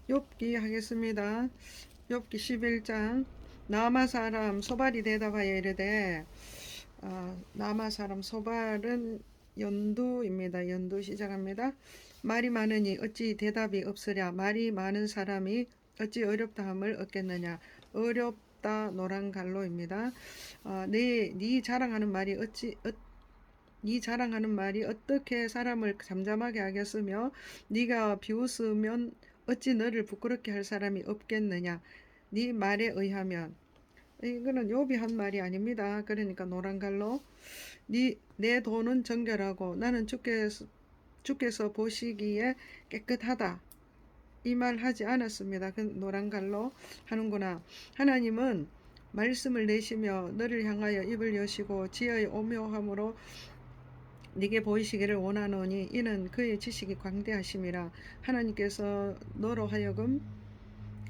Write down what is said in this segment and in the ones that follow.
욥기 하겠습니다. 욥기 11장. 나마 사람 소발이 대답하여 이르되, 나마 사람 소발은 연두입니다. 연두 시작합니다. 말이 많으니 어찌 대답이 없으랴. 말이 많은 사람이 어찌 어렵다 함을 얻겠느냐. 어렵다 노란 갈로입니다. 네 자랑하는 말이 네 자랑하는 말이 어떻게 사람을 잠잠하게 하겠으며, 네가 비웃으면 어찌 너를 부끄럽게 할 사람이 없겠느냐. 네 말에 의하면, 이거는 욥이 한 말이 아닙니다. 그러니까 노란갈로, 내 돈은 정결하고 나는 주께서 보시기에 깨끗하다, 이 말 하지 않았습니다. 그 노란갈로 하는구나. 하나님은 말씀을 내시며 너를 향하여 입을 여시고 지혜의 오묘함으로 네게 보이시기를 원하노니 이는 그의 지식이 광대하심이라. 하나님께서 너로 하여금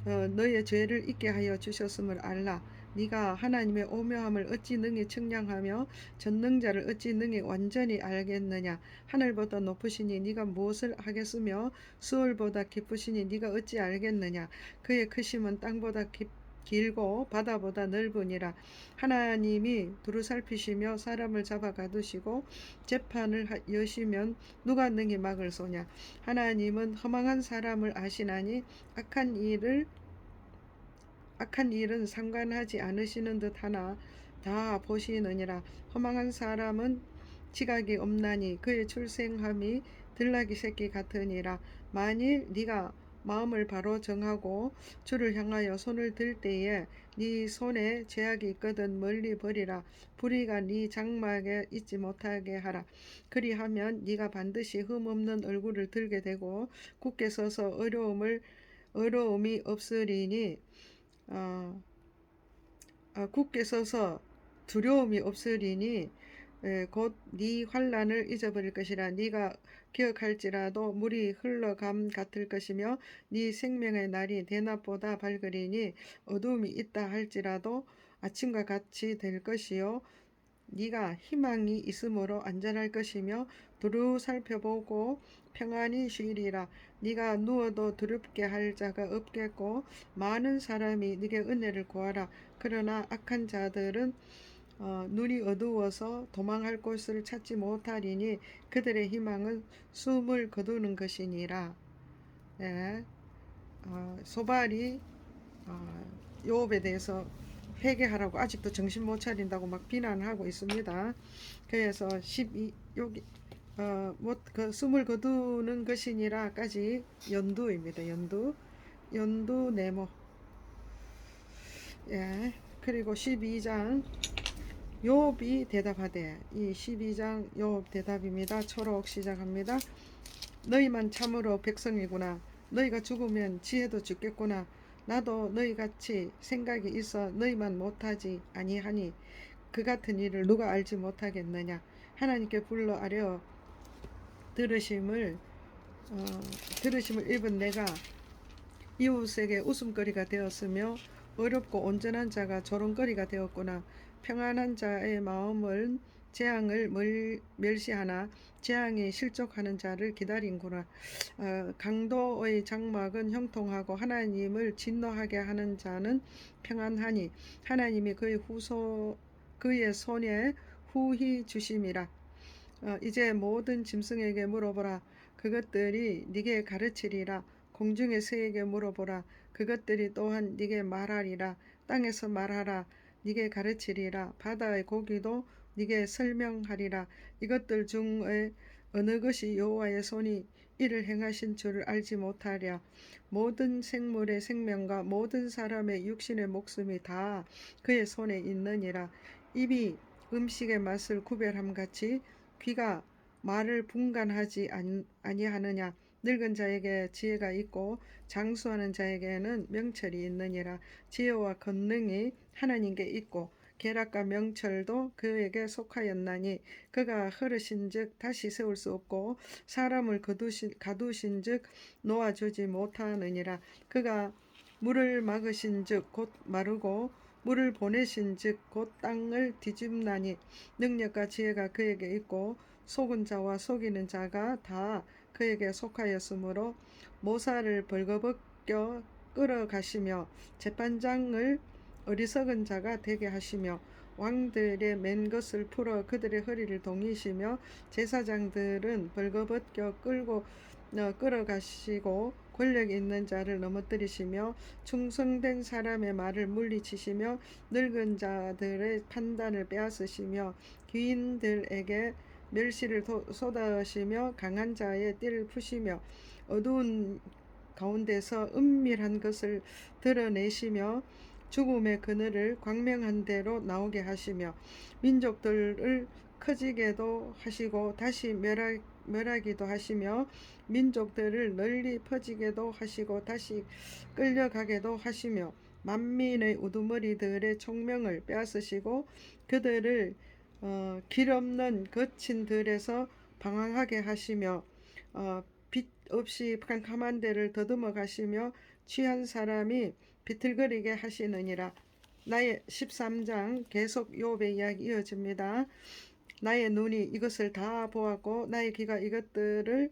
너의 죄를 잊게 하여 주셨음을 알라. 네가 하나님의 오묘함을 어찌 능히 측량하며 전능자를 어찌 능히 완전히 알겠느냐. 하늘보다 높으시니 네가 무엇을 하겠으며 수월보다 깊으시니 네가 어찌 알겠느냐. 그의 크심은 땅보다 길고 바다보다 넓으니라. 하나님이 두루 살피시며 사람을 잡아 가두시고 재판을 여시면 누가 능히 막을 소냐. 하나님은 허망한 사람을 아시나니 악한 일은 상관하지 않으시는 듯 하나 다 보시느니라. 허망한 사람은 지각이 없나니 그의 출생함이 들나귀 새끼 같으니라. 만일 네가 마음을 바로 정하고 주를 향하여 손을 들 때에 네 손에 죄악이 있거든 멀리 버리라. 불의가 네 장막에 있지 못하게 하라. 그리하면 네가 반드시 흠없는 얼굴을 들게 되고 굳게 서서 어려움이 없으리니 어, 굳게 서서 두려움이 없으리니 곧 네 환난을 잊어버릴 것이라. 네가 기억할지라도 물이 흘러감 같을 것이며 네 생명의 날이 대낮보다 밝으리니 어두움이 있다 할지라도 아침과 같이 될 것이요 네가 희망이 있으므로 안전할 것이며 두루 살펴보고 평안히 쉬리라. 네가 누워도 두렵게 할 자가 없겠고 많은 사람이 네게 은혜를 구하라. 그러나 악한 자들은 눈이 어두워서 도망할 곳을 찾지 못하리니 그들의 희망은 숨을 거두는 것이니라. 네. 소발이 욥에 대해서 회개하라고 아직도 정신 못 차린다고 막 비난하고 있습니다. 그래서 12 여기 그 숨을 거두는 것이니라까지 연두입니다. 연두 네모. 예. 그리고 12장 욥이 대답하되, 이 12장 욥 대답입니다. 초록 시작합니다. 너희만 참으로 백성이구나. 너희가 죽으면 지혜도 죽겠구나. 나도 너희같이 생각이 있어 너희만 못하지 아니하니 그 같은 일을 누가 알지 못하겠느냐. 하나님께 불러 아뢰어 들으심을 입은 내가 이웃에게 웃음거리가 되었으며 어렵고 온전한 자가 조롱거리가 되었구나. 평안한 자의 마음은 재앙을 멸시하나 재앙이 실족하는 자를 기다린구나. 강도의 장막은 형통하고 하나님을 진노하게 하는 자는 평안하니 하나님이 그의 손에 후히 주심이라. 이제 모든 짐승에게 물어보라. 그것들이 네게 가르치리라. 공중의 새에게 물어보라. 그것들이 또한 네게 말하리라. 땅에서 말하라. 네게 가르치리라. 바다의 고기도 네게 설명하리라. 이것들 중에 어느 것이 여호와의 손이 이를 행하신 줄을 알지 못하랴. 모든 생물의 생명과 모든 사람의 육신의 목숨이 다 그의 손에 있느니라. 입이 음식의 맛을 구별함같이 귀가 말을 분간하지 아니하느냐. 늙은 자에게 지혜가 있고 장수하는 자에게는 명철이 있느니라. 지혜와 권능이 하나님께 있고 계략과 명철도 그에게 속하였나니 그가 흐르신즉 다시 세울 수 없고 사람을 가두신즉 놓아주지 못하느니라. 그가 물을 막으신즉 곧 마르고 물을 보내신즉 곧 땅을 뒤집나니 능력과 지혜가 그에게 있고 속은 자와 속이는 자가 다 그에게 속하였으므로 모사를 꺾여 끌어가시며 재판장을 어리석은 자가 되게 하시며 왕들의 맨 것을 풀어 그들의 허리를 동이시며 제사장들은 벌거벗겨 끌어가시고 권력 있는 자를 넘어뜨리시며 충성된 사람의 말을 물리치시며 늙은 자들의 판단을 빼앗으시며 귀인들에게 멸시를 쏟아시며 강한 자의 띠를 푸시며 어두운 가운데서 은밀한 것을 드러내시며 죽음의 그늘을 광명한 대로 나오게 하시며 민족들을 커지게도 하시고 다시 멸하기도 하시며 민족들을 널리 퍼지게도 하시고 다시 끌려가게도 하시며 만민의 우두머리들의 총명을 빼앗으시고 그들을 길 없는 거친 들에서 방황하게 하시며 빛 없이 캄캄한 데를 더듬어 가시며 취한 사람이 비틀거리게 하시느니라. 나의 13장 계속 욥의 이야기 이어집니다. 나의 눈이 이것을 다 보았고 나의 귀가 이것들을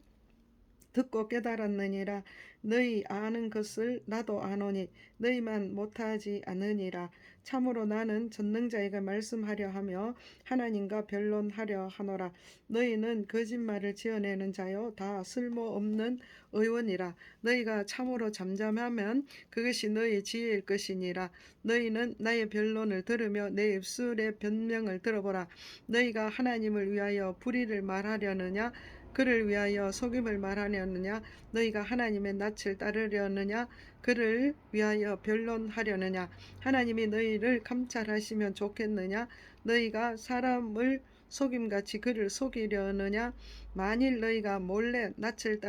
듣고 깨달았느니라. 너희 아는 것을 나도 아노니 너희만 못하지 않으니라. 참으로 나는 전능자에게 말씀하려 하며 하나님과 변론하려 하노라. 너희는 거짓말을 지어내는 자요 다 쓸모없는 의원이라. 너희가 참으로 잠잠하면 그것이 너희 지혜일 것이니라. 너희는 나의 변론을 들으며 내 입술의 변명을 들어보라. 너희가 하나님을 위하여 불의를 말하려느냐 그를 위하여 속임을 말하려느냐 너희가 하나님의 낯을 따르려느냐 그를 위하여 변론하려느냐 하나님이 너희를 감찰하시면 좋겠느냐 너희가 사람을 속임같이 그를 속이려느냐 만일 너희가 몰래 낯을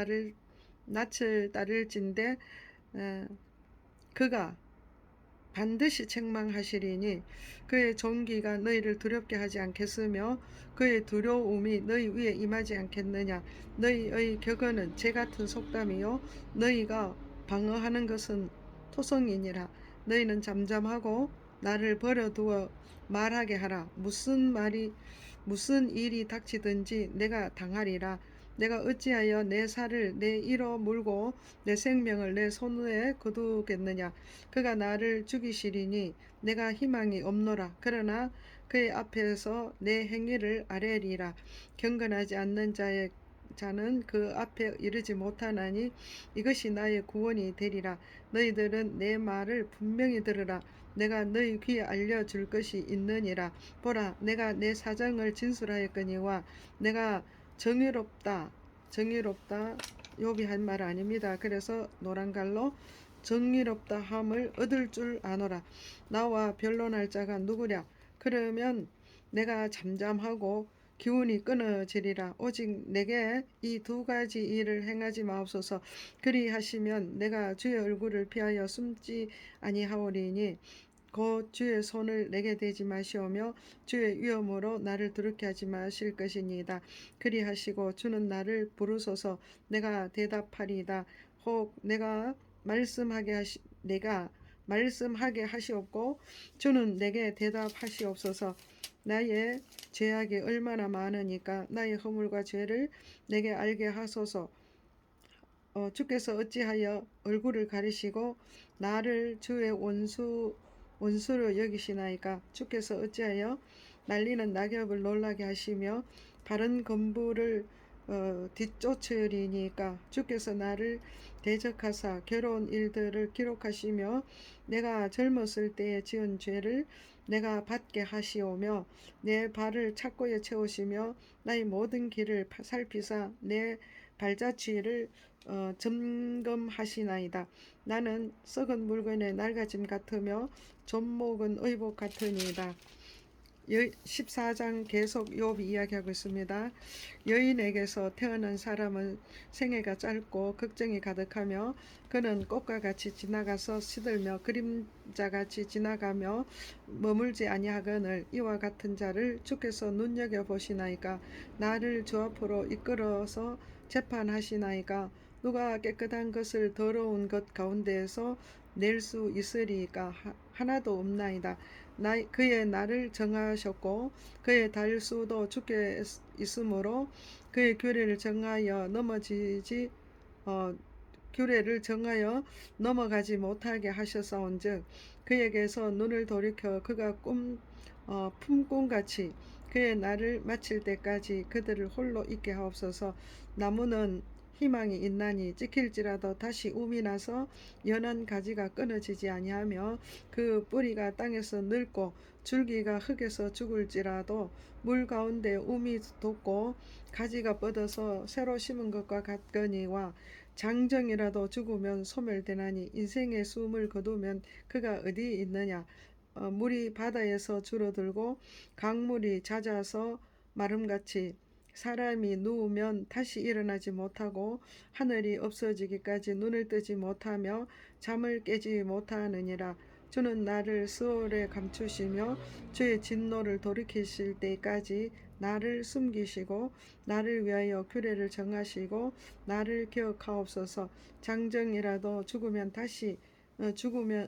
따를진대 그가 반드시 책망하시리니 그의 존귀가 너희를 두렵게 하지 않겠으며 그의 두려움이 너희 위에 임하지 않겠느냐. 너희의 격언은 재같은 속담이요 너희가 방어하는 것은 토성이니라. 너희는 잠잠하고 나를 버려두어 말하게 하라. 무슨 일이 닥치든지 내가 당하리라. 내가 어찌하여 내 살을 내 이로 물고 내 생명을 내 손에 거두겠느냐. 그가 나를 죽이시리니 내가 희망이 없노라. 그러나 그의 앞에서 내 행위를 아뢰리라. 경건하지 않는 자는 그 앞에 이르지 못하나니 이것이 나의 구원이 되리라. 너희들은 내 말을 분명히 들으라. 내가 너희 귀에 알려줄 것이 있느니라. 보라, 내가 내 사정을 진술하였거니와 내가 정의롭다 욥이 한 말 아닙니다. 그래서 노란갈로 정의롭다 함을 얻을 줄 아노라. 나와 변론할 자가 누구랴. 그러면 내가 잠잠하고 기운이 끊어지리라. 오직 내게 이 두 가지 일을 행하지 마옵소서. 그리하시면 내가 주의 얼굴을 피하여 숨지 아니하오리니 곧 주의 손을 내게 대지 마시오며 주의 위엄으로 나를 두렵게 하지 마실 것이니이다. 그리하시고 주는 나를 부르소서. 내가 대답하리이다. 혹 내가 말씀하게 하시옵고 주는 내게 대답하시옵소서. 나의 죄악이 얼마나 많으니까 나의 허물과 죄를 내게 알게 하소서. 주께서 어찌하여 얼굴을 가리시고 나를 주의 원수로 여기시나이까. 주께서 어찌하여 날리는 낙엽을 놀라게 하시며 바른 건부를 뒤쫓으리니까. 주께서 나를 대적하사 괴로운 일들을 기록하시며 내가 젊었을 때에 지은 죄를 내가 받게 하시오며 내 발을 착고에 채우시며 나의 모든 길을 살피사 내 발자취를 점검하시나이다. 나는 썩은 물건의 낡아짐 같으며 존목은 의복 같으니이다. 14장 계속 욥이 이야기하고 있습니다. 여인에게서 태어난 사람은 생애가 짧고 걱정이 가득하며 그는 꽃과 같이 지나가서 시들며 그림자같이 지나가며 머물지 아니하거늘 이와 같은 자를 주께서 눈여겨보시나이까. 나를 주 앞으로 이끌어서 재판하시나이까. 누가 깨끗한 것을 더러운 것 가운데에서 낼 수 있으리까. 하나도 없나이다. 그의 나를 정하셨고 그의 달수도 주께 있으므로 그의 규례를 정하여 넘어지지 규례를 정하여 넘어가지 못하게 하셨사온즉 그에게서 눈을 돌이켜 그가 품꿈같이 그의 날을 마칠 때까지 그들을 홀로 있게 하옵소서. 나무는 희망이 있나니 찍힐지라도 다시 움이 나서 연한 가지가 끊어지지 아니하며 그 뿌리가 땅에서 늙고 줄기가 흙에서 죽을지라도 물 가운데 움이 돋고 가지가 뻗어서 새로 심은 것과 같거니와 장정이라도 죽으면 소멸되나니 인생의 숨을 거두면 그가 어디 있느냐. 물이 바다에서 줄어들고 강물이 잦아서 마름같이 사람이 누우면 다시 일어나지 못하고 하늘이 없어지기까지 눈을 뜨지 못하며 잠을 깨지 못하느니라. 주는 나를 스올에 감추시며 주의 진노를 돌이키실 때까지 나를 숨기시고 나를 위하여 규례를 정하시고 나를 기억하옵소서. 장정이라도 죽으면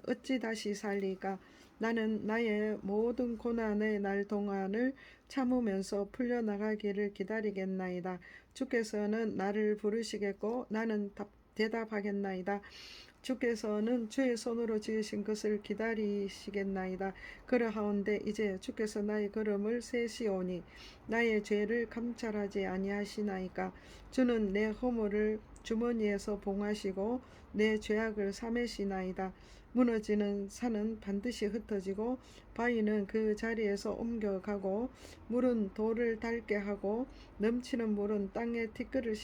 어찌 다시 살리까. 나는 나의 모든 고난의 날 동안을 참으면서 풀려나가기를 기다리겠나이다. 주께서는 나를 부르시겠고 나는 대답하겠나이다. 주께서는 주의 손으로 지으신 것을 기다리시겠나이다. 그러하온데 이제 주께서 나의 걸음을 세시오니 나의 죄를 감찰하지 아니하시나이까. 주는 내 허물을 주머니에서 봉하시고 내 죄악을 사매시나이다. 무너지는 산은 반드시 흩어지고 바위는 그 자리에서 옮겨가고 물은 돌을 닳게 하고 넘치는 물은 땅의 티끌을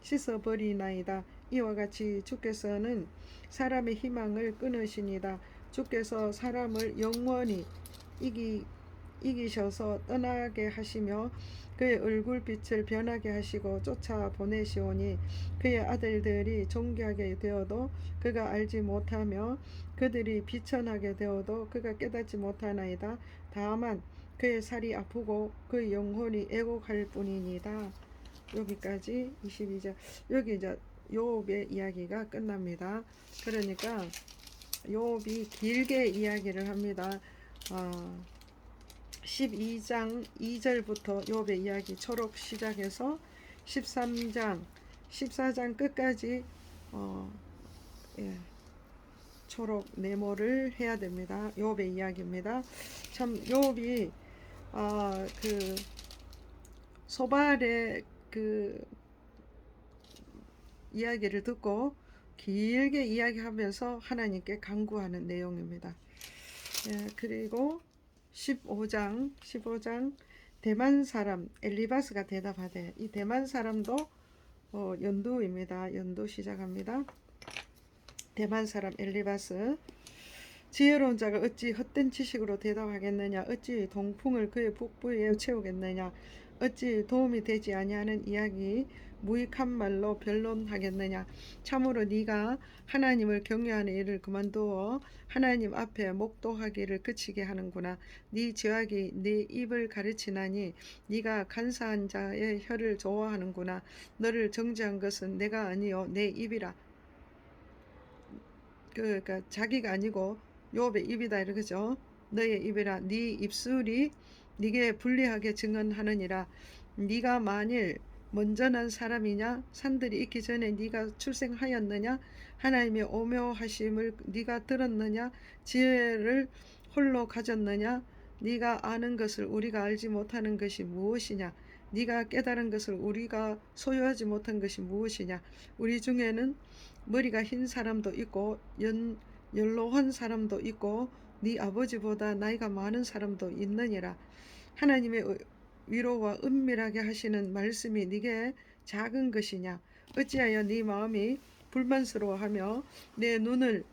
씻어버리나이다. 이와 같이 주께서는 사람의 희망을 끊으시니다. 주께서 사람을 영원히 이기셔서 떠나게 하시며 그의 얼굴빛을 변하게 하시고 쫓아보내시오니 그의 아들들이 존귀하게 되어도 그가 알지 못하며 그들이 비천하게 되어도 그가 깨닫지 못하나이다. 다만 그의 살이 아프고 그의 영혼이 애곡할 뿐이니다. 여기까지 22절. 여기 이제 욥의 이야기가 끝납니다. 그러니까 욥이 길게 이야기를 합니다. 12장 2절부터 욥의 이야기 초록 시작해서 13장 14장 끝까지 초록 네모를 해야 됩니다. 욥의 이야기입니다. 참 욥이 그 소발의 그 이야기를 듣고 길게 이야기하면서 하나님께 간구하는 내용입니다. 그리고 15장 대만 사람 엘리바스가 대답하되, 이 대만 사람도 연두입니다. 연두 시작합니다. 대만 사람 엘리바스. 지혜로운 자가 어찌 헛된 지식으로 대답하겠느냐. 어찌 동풍을 그의 북부에 채우겠느냐. 어찌 도움이 되지 아니하는 이야기 무익한 말로 변론하겠느냐. 참으로 네가 하나님을 경외하는 일을 그만두어 하나님 앞에 목도하기를 그치게 하는구나. 네 죄악이 네 입을 가르치나니 네가 간사한 자의 혀를 좋아하는구나. 너를 정죄한 것은 내가 아니요 내 입이라. 그러니까 자기가 아니고 욥의 입이다 이러죠. 너의 입이라. 네 입술이 네게 불리하게 증언하느니라. 네가 만일 먼저 난 사람이냐. 산들이 있기 전에 네가 출생하였느냐. 하나님의 오묘하심을 네가 들었느냐. 지혜를 홀로 가졌느냐. 네가 아는 것을 우리가 알지 못하는 것이 무엇이냐. 네가 깨달은 것을 우리가 소유하지 못한 것이 무엇이냐. 우리 중에는 머리가 흰 사람도 있고 연로한 사람도 있고 네 아버지보다 나이가 많은 사람도 있느니라. 하나님의 위로와 은밀하게 하시는 말씀이 네게 작은 것이냐. 어찌하여 네 마음이 불만스러워하며 내 눈을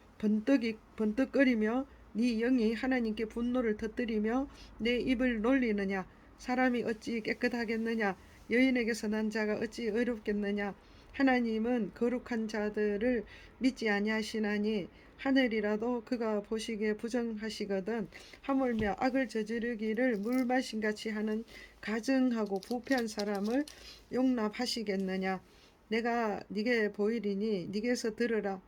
번뜩거리며 네 영이 하나님께 분노를 터뜨리며 내 입을 놀리느냐. 사람이 어찌 깨끗하겠느냐. 여인에게서 난 자가 어찌 어렵겠느냐. 하나님은 거룩한 자들을 믿지 아니하시나니 하늘이라도 그가 보시기에 부정하시거든. 하물며 악을 저지르기를 물 마심같이 하는 가증하고 부패한 사람을 용납하시겠느냐. 내가 네게 보이리니 네게서 들으라.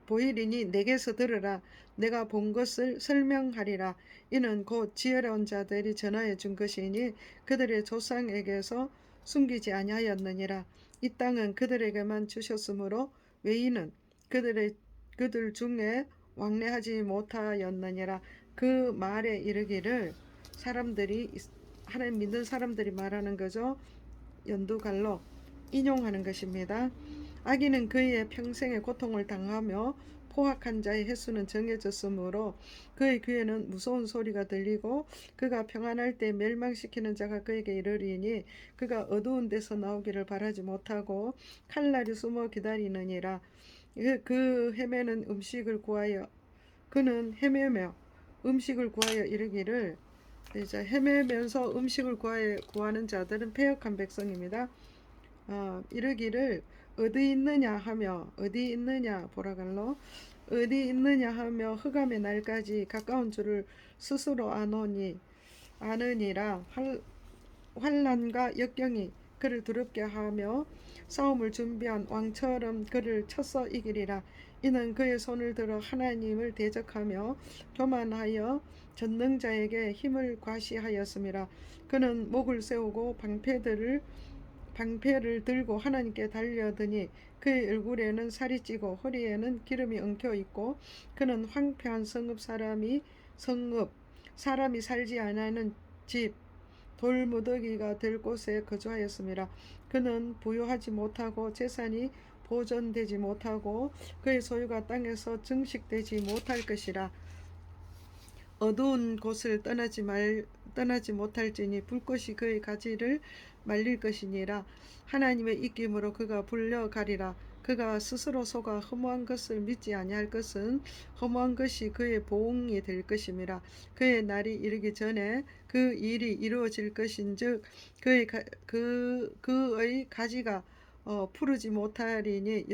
내게서 들으라. 내가 본 것을 설명하리라. 이는 곧 지혜로운 자들이 전하여 준 것이니 그들의 조상에게서 숨기지 아니하였느니라. 이 땅은 그들에게만 주셨으므로 외인은 그들 중에 왕래하지 못하였느니라. 그 말에 이르기를 사람들이 하나님 믿는 사람들이 말하는 거죠. 연두갈로 인용하는 것입니다. 아기는 그의 평생의 고통을 당하며 포악한 자의 횟수는 정해졌으므로 그의 귀에는 무서운 소리가 들리고 그가 평안할 때 멸망시키는 자가 그에게 이르리니 그가 어두운 데서 나오기를 바라지 못하고 칼날이 숨어 기다리느니라. 그 헤매는 음식을 구하여 그는 헤매며 음식을 구하여 이르기를 이제 헤매면서 음식을 구하는 자들은 패역한 백성입니다. 이르기를 어디 있느냐 하며 어디 있느냐 보라갈로 어디 있느냐 하며 흑암의 날까지 가까운 줄을 스스로 아느니라. 환난과 역경이 그를 두렵게 하며 싸움을 준비한 왕처럼 그를 쳐서 이기리라. 이는 그의 손을 들어 하나님을 대적하며 교만하여 전능자에게 힘을 과시하였음이라. 그는 목을 세우고 방패를 들고 하나님께 달려드니 그의 얼굴에는 살이 찌고 허리에는 기름이 엉켜 있고 그는 황폐한 사람이 살지 않는 집 돌무더기가 될 곳에 거주하였음이라. 그는 부유하지 못하고 재산이 보존되지 못하고 그의 소유가 땅에서 증식되지 못할 것이라. 어두운 곳을 떠나지 못할지니 불꽃이 그의 가지를 말릴 것이니라. 하나님의 입김으로 그가 불려가리라. 그가 스스로 속아 허무한 것을 믿지 아니할 것은 허무한 것이 그의 보응이 될 것임이라. 그의 날이 이르기 전에 그 일이 이루어질 것인즉 그의 가지가 푸르지 못하리니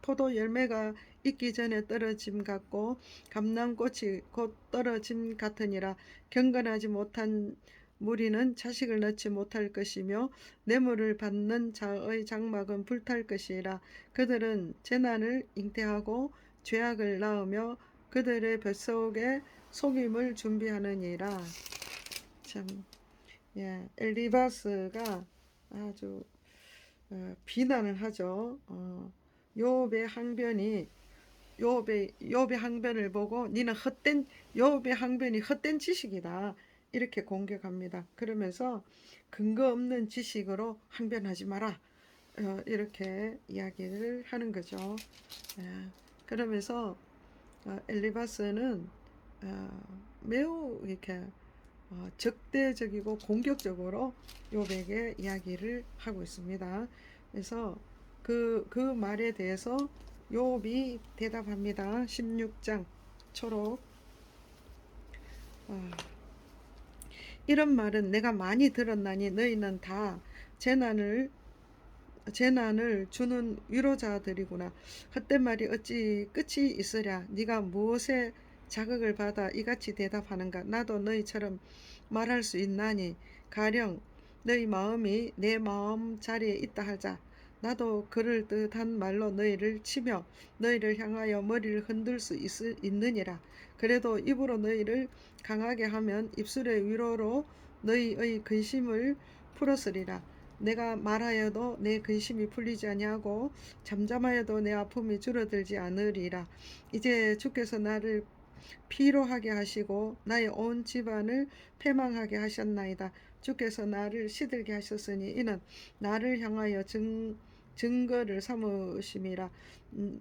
포도 열매가 익기 전에 떨어짐 같고 감람꽃이 곧 떨어짐 같으니라. 경건하지 못한 무리는 자식을 낳지 못할 것이며 뇌물을 받는 자의 장막은 불탈 것이라. 그들은 재난을 잉태하고 죄악을 낳으며 그들의 뱃속에 속임을 준비하느니라. 참, 예, 엘리바스가 아주 비난을 하죠. 욥의 항변을 보고 니는 욥의 항변이 헛된 지식이다 이렇게 공격합니다. 그러면서 근거 없는 지식으로 항변하지 마라 이렇게 이야기를 하는 거죠. 그러면서 엘리바스는 매우 이렇게 적대적이고 공격적으로 욥에게 이야기를 하고 있습니다. 그래서 그 말에 대해서 욥이 대답합니다. 16장 초록. 이런 말은 내가 많이 들었나니 너희는 다 재난을 주는 위로자들이구나. 헛된 말이 어찌 끝이 있으랴. 네가 무엇에 자극을 받아 이같이 대답하는가. 나도 너희처럼 말할 수 있나니 가령 너희 마음이 내 마음 자리에 있다 하자. 나도 그럴 듯한 말로 너희를 치며 너희를 향하여 머리를 흔들 수 있느니라. 그래도 입으로 너희를 강하게 하면 입술의 위로로 너희의 근심을 풀었으리라. 내가 말하여도 내 근심이 풀리지 아니하고 잠잠하여도 내 아픔이 줄어들지 않으리라. 이제 주께서 나를 피로하게 하시고 나의 온 집안을 패망하게 하셨나이다. 주께서 나를 시들게 하셨으니 이는 나를 향하여 증거를 삼으심이라.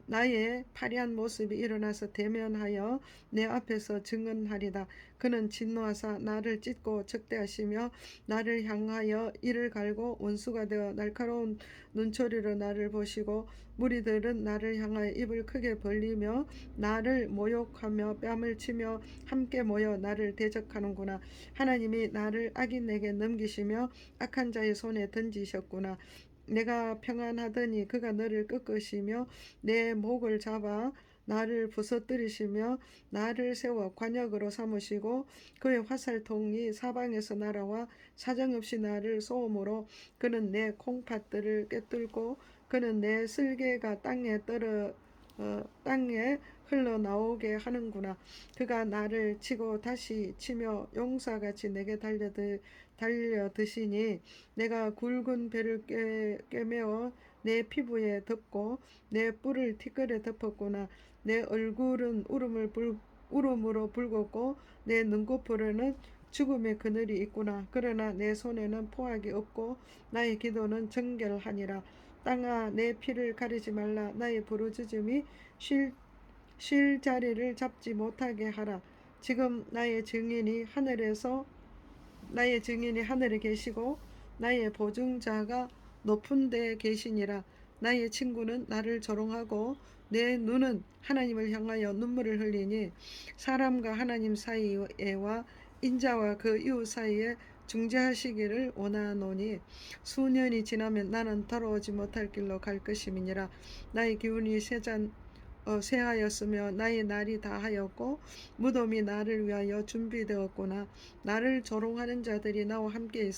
나의 파리한 모습이 일어나서 대면하여 내 앞에서 증언하리다. 그는 진노하사 나를 찢고 적대하시며 나를 향하여 이를 갈고 원수가 되어 날카로운 눈초리로 나를 보시고 무리들은 나를 향하여 입을 크게 벌리며 나를 모욕하며 뺨을 치며 함께 모여 나를 대적하는구나. 하나님이 나를 악인에게 넘기시며 악한 자의 손에 던지셨구나. 내가 평안하더니 그가 너를 꺾으시며 내 목을 잡아 나를 부서뜨리시며 나를 세워 관역으로 삼으시고 그의 화살통이 사방에서 날아와 사정없이 나를 쏘므로 그는 내 콩팥들을 꿰뚫고 그는 내 쓸개가 땅에 땅에 흘러나오게 하는구나. 그가 나를 치고 다시 치며 용사같이 내게 달려드시니 내가 굵은 배를 꿰매어 내 피부에 덮고 내 뿔을 티끌에 덮었구나. 내 얼굴은 울음으로 붉었고 내 눈꺼풀에는 죽음의 그늘이 있구나. 그러나 내 손에는 포악이 없고 나의 기도는 정결하니라. 땅아 내 피를 가리지 말라. 나의 부르짖음이 쉴 자리를 잡지 못하게 하라. 지금 나의 증인이 하늘에 계시고 나의 보증자가 높은 데에 계시니라. 나의 친구는 나를 조롱하고 내 눈은 하나님을 향하여 눈물을 흘리니 사람과 하나님 사이에와 인자와 그 이웃 사이에 중재하시기를 원하노니 수년이 지나면 나는 돌아오지 못할 길로 갈 것임이니라. 나의 기운이 쇠하였으며 나의 날이 다하였고 무덤이 나를 위하여 준비되었구나. 나를 조롱하는 자들이 나와 함께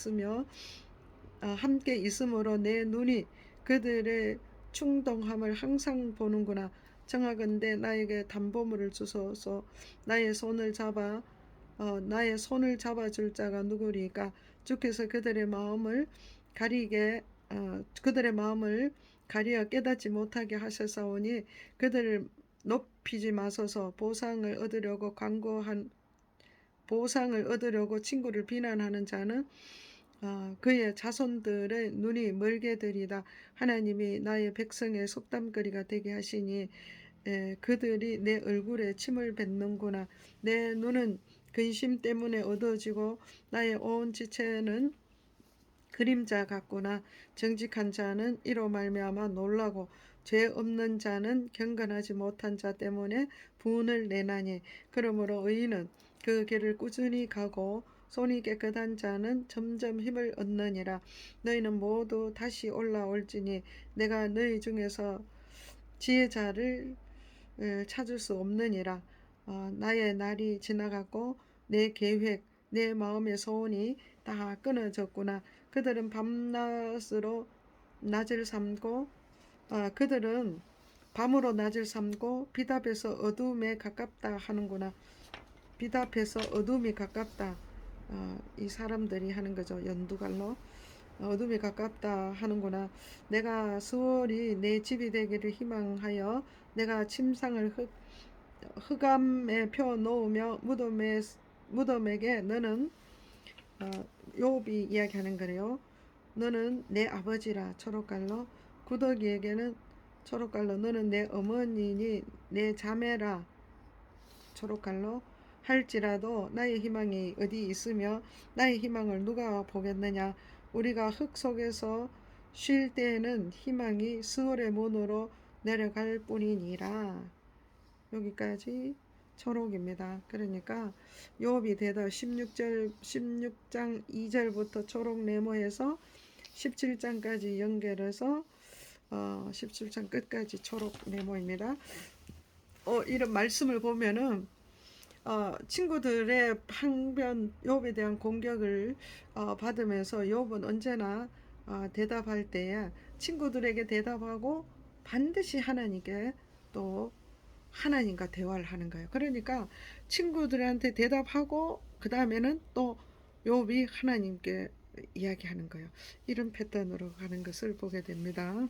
있으므로 내 눈이 그들의 충동함을 항상 보는구나. 정하건대 나에게 담보물을 주소서. 나의 손을 잡아줄 자가 누구리까? 주께서 그들의 마음을 가리어 깨닫지 못하게 하셨사오니 그들을 높이지 마소서. 보상을 얻으려고 친구를 비난하는 자는 그의 자손들의 눈이 멀게 되리다. 하나님이 나의 백성의 속담거리가 되게 하시니 그들이 내 얼굴에 침을 뱉는구나. 내 눈은 근심 때문에 어두워지고 나의 온 지체는 그림자 같구나. 정직한 자는 이로 말미암아 놀라고 죄 없는 자는 경건하지 못한 자 때문에 분을 내나니. 그러므로 의인은 그 길을 꾸준히 가고 손이 깨끗한 자는 점점 힘을 얻느니라. 너희는 모두 다시 올라올지니 내가 너희 중에서 지혜자를 찾을 수 없느니라. 나의 날이 지나갔고 내 계획, 내 마음의 소원이 다 끊어졌구나. 그들은 밤으로 낮을 삼고 빛 앞에서 어둠에 가깝다 하는구나. 빛 앞에서 어둠이 가깝다. 이 사람들이 하는 거죠. 연두갈로. 어둠이 가깝다 하는구나. 내가 수월이 내 집이 되기를 희망하여 내가 침상을 흑암에 펴 놓으며 무덤에게 너는 욥이 이야기하는 거래요. 너는 내 아버지라. 초록갈로. 구더기에게는 초록갈로. 너는 내 어머니니 내 자매라. 초록갈로. 할지라도 나의 희망이 어디 있으며 나의 희망을 누가 보겠느냐. 우리가 흙 속에서 쉴 때에는 희망이 스월의 문으로 내려갈 뿐이니라. 여기까지 초록입니다. 그러니까 욥이 대답 16장 2절부터 초록 네모해서 17장까지 연결해서 17장 끝까지 초록 네모입니다. 이런 말씀을 보면은 친구들의 항변 욥에 대한 공격을 받으면서 욥은 언제나 대답할 때에 친구들에게 대답하고 반드시 하나님께 또 하나님과 대화를 하는 거예요. 그러니까 친구들한테 대답하고 그 다음에는 또 욥이 하나님께 이야기하는 거예요. 이런 패턴으로 가는 것을 보게 됩니다.